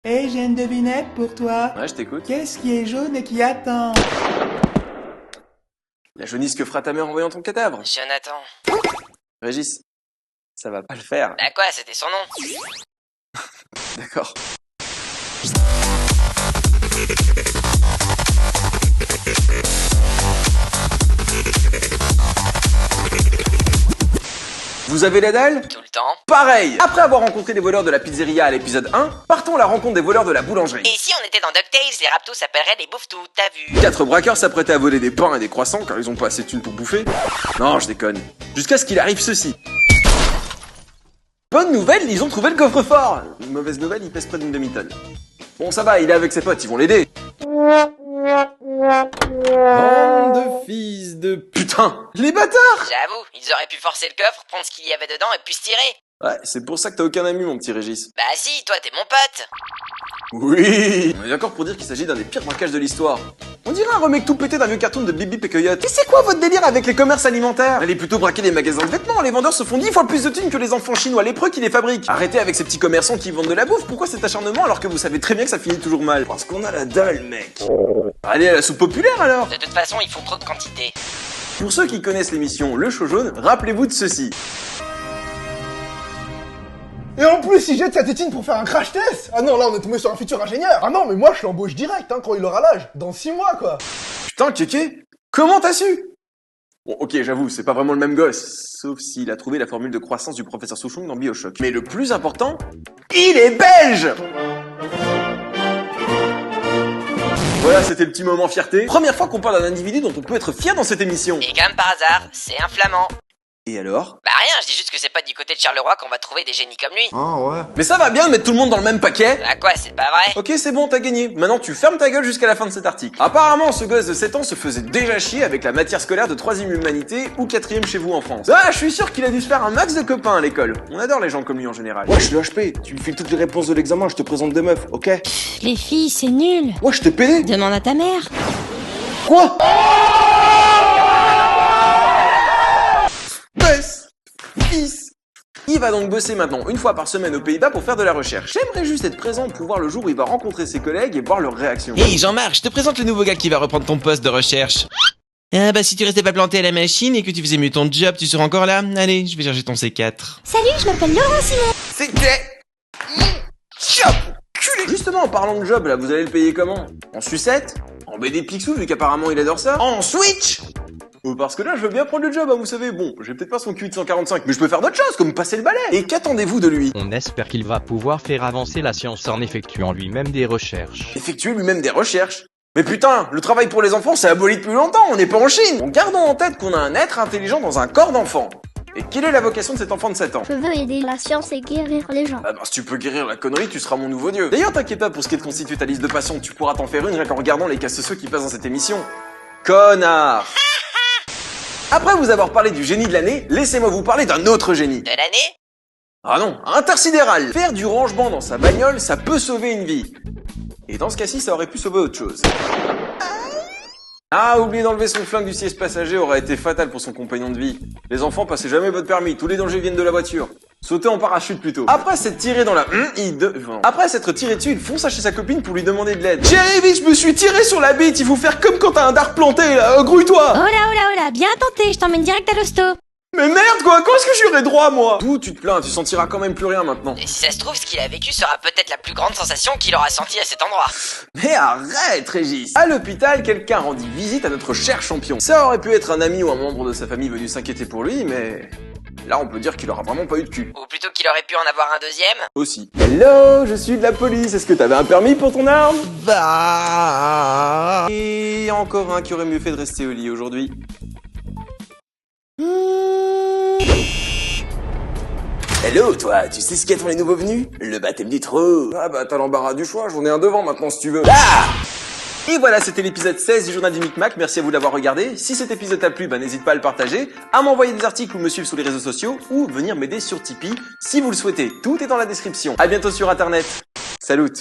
Hé, j'ai une devinette pour toi. Ouais, je t'écoute. Qu'est-ce qui est jaune et qui attend? La jaunisse que fera ta mère en voyant ton cadavre. Jonathan. Régis, ça va pas le faire. Bah quoi, c'était son nom. D'accord. Vous avez la dalle? Tout le temps. Pareil! Après avoir rencontré les voleurs de la pizzeria à l'épisode 1, partons à la rencontre des voleurs de la boulangerie. Et si on était dans DuckTales, les raptos s'appelleraient les Bouffetous, t'as vu? 4 braqueurs s'apprêtaient à voler des pains et des croissants car ils ont pas assez de thunes pour bouffer. Non, je déconne. Jusqu'à ce qu'il arrive ceci. Bonne nouvelle, ils ont trouvé le coffre-fort. Mauvaise nouvelle, il pèse près d'une demi-tonne. Bon, ça va, il est avec ses potes, ils vont l'aider. Bande de fils de putain. Les bâtards! J'avoue, ils auraient pu forcer le coffre, prendre ce qu'il y avait dedans et puis se tirer. Ouais, c'est pour ça que t'as aucun ami, mon petit Régis. Bah si, toi t'es mon pote. Oui! On est d'accord pour dire qu'il s'agit d'un des pires braquages de l'histoire. On dirait un remake tout pété d'un vieux cartoon de Bip Bip et Coyote. Et c'est quoi votre délire avec les commerces alimentaires? Allez plutôt braquer des magasins de vêtements, les vendeurs se font 10 fois plus de thunes que les enfants chinois lépreux qui les fabriquent. Arrêtez avec ces petits commerçants qui vendent de la bouffe, pourquoi cet acharnement alors que vous savez très bien que ça finit toujours mal? Parce qu'on a la dalle, mec. Allez à la soupe populaire alors! De toute façon, ils font trop de quantité. Pour ceux qui connaissent l'émission Le Show Jaune, rappelez-vous de ceci. Et en plus, il jette sa tétine pour faire un crash test. Ah non, là, on est tombé sur un futur ingénieur. Ah non, mais moi, je l'embauche direct, hein, quand il aura l'âge. Dans 6 mois, quoi. Putain, Kéké, comment t'as su? Bon, ok, j'avoue, c'est pas vraiment le même gosse, sauf s'il a trouvé la formule de croissance du professeur Souchon dans BioShock. Mais le plus important, il est belge! Voilà, c'était le petit moment fierté. Première fois qu'on parle d'un individu dont on peut être fier dans cette émission. Et comme par hasard, c'est un flamand. Et alors? Bah rien, je dis juste que c'est pas du côté de Charleroi qu'on va trouver des génies comme lui. Ah ouais. Mais ça va bien de mettre tout le monde dans le même paquet? Bah quoi, c'est pas vrai? Ok, c'est bon, t'as gagné. Maintenant, tu fermes ta gueule jusqu'à la fin de cet article. Apparemment, ce gosse de 7 ans se faisait déjà chier avec la matière scolaire de 3ème humanité ou 4ème chez vous en France. Ah, je suis sûr qu'il a dû se faire un max de copains à l'école. On adore les gens comme lui en général. Wesh, le HP, tu me files toutes les réponses de l'examen, je te présente des meufs, ok? Les filles, c'est nul. Wesh, t'es pédé? Demande à ta mère. Quoi? Gosse, fils. Il va donc bosser maintenant une fois par semaine aux Pays-Bas pour faire de la recherche. J'aimerais juste être présent pour voir le jour où il va rencontrer ses collègues et voir leurs réactions. Hey Jean-Marc, je te présente le nouveau gars qui va reprendre ton poste de recherche. Ah bah si tu restais pas planté à la machine et que tu faisais mieux ton job, tu serais encore là. Allez, je vais chercher ton C4. Salut, je m'appelle Laurent Simon. C'était... Job culé. Justement, en parlant de job, là, vous allez le payer comment? En sucette? En BD Picsou, vu qu'apparemment il adore ça? En Switch? Parce que là, je veux bien prendre le job, hein, vous savez. Bon, j'ai peut-être pas son QI de 145, mais je peux faire d'autres choses, comme passer le balai. Et qu'attendez-vous de lui? On espère qu'il va pouvoir faire avancer la science en effectuant lui-même des recherches. Effectuer lui-même des recherches. Mais putain, le travail pour les enfants, c'est aboli depuis longtemps, on n'est pas en Chine. Donc gardons en tête qu'on a un être intelligent dans un corps d'enfant. Et quelle est la vocation de cet enfant de 7 ans? Je veux aider la science et guérir les gens. Ah bah si tu peux guérir la connerie, tu seras mon nouveau dieu. D'ailleurs, t'inquiète pas, pour ce qui est de constituer ta liste de passions, tu pourras t'en faire une rien qu'en regardant les cas sociaux qui passent dans cette émission. Connard. Après vous avoir parlé du génie de l'année, laissez-moi vous parler d'un autre génie. De l'année? Ah non, intersidéral. Faire du rangement dans sa bagnole, ça peut sauver une vie. Et dans ce cas-ci, ça aurait pu sauver autre chose. Ah, oublier d'enlever son flingue du siège passager aurait été fatal pour son compagnon de vie. Les enfants, passez jamais votre permis, tous les dangers viennent de la voiture. Sautez en parachute plutôt. Après s'être tiré dans la... Après s'être tiré dessus, il fonça chez sa copine pour lui demander de l'aide. Chérie, vite, je me suis tiré sur la bite, il faut faire comme quand t'as un dard planté, là, grouille-toi. Oh là, oh là, oh là, bien tenté, je t'emmène direct à l'hosto. Mais merde quoi, quand est-ce que j'aurai droit moi? D'où tu te plains, tu sentiras quand même plus rien maintenant. Et si ça se trouve, ce qu'il a vécu sera peut-être la plus grande sensation qu'il aura sentie à cet endroit. Mais arrête Régis. À l'hôpital, quelqu'un rendit visite à notre cher champion. Ça aurait pu être un ami ou un membre de sa famille venu s'inquiéter pour lui, mais... Là on peut dire qu'il aura vraiment pas eu de cul. Ou plutôt qu'il aurait pu en avoir un deuxième. Aussi. Hello, je suis de la police, est-ce que t'avais un permis pour ton arme? Bah... Et encore un qui aurait mieux fait de rester au lit aujourd'hui. Hello toi, tu sais ce qu'attend les nouveaux venus? Le baptême du trou. Ah bah t'as l'embarras du choix, j'en ai un devant maintenant si tu veux. Ah! Et voilà, c'était l'épisode 16 du Journal du Micmac, merci à vous d'avoir regardé. Si cet épisode t'a plu, bah n'hésite pas à le partager, à m'envoyer des articles ou me suivre sur les réseaux sociaux, ou venir m'aider sur Tipeee si vous le souhaitez. Tout est dans la description. À bientôt sur internet. Salut!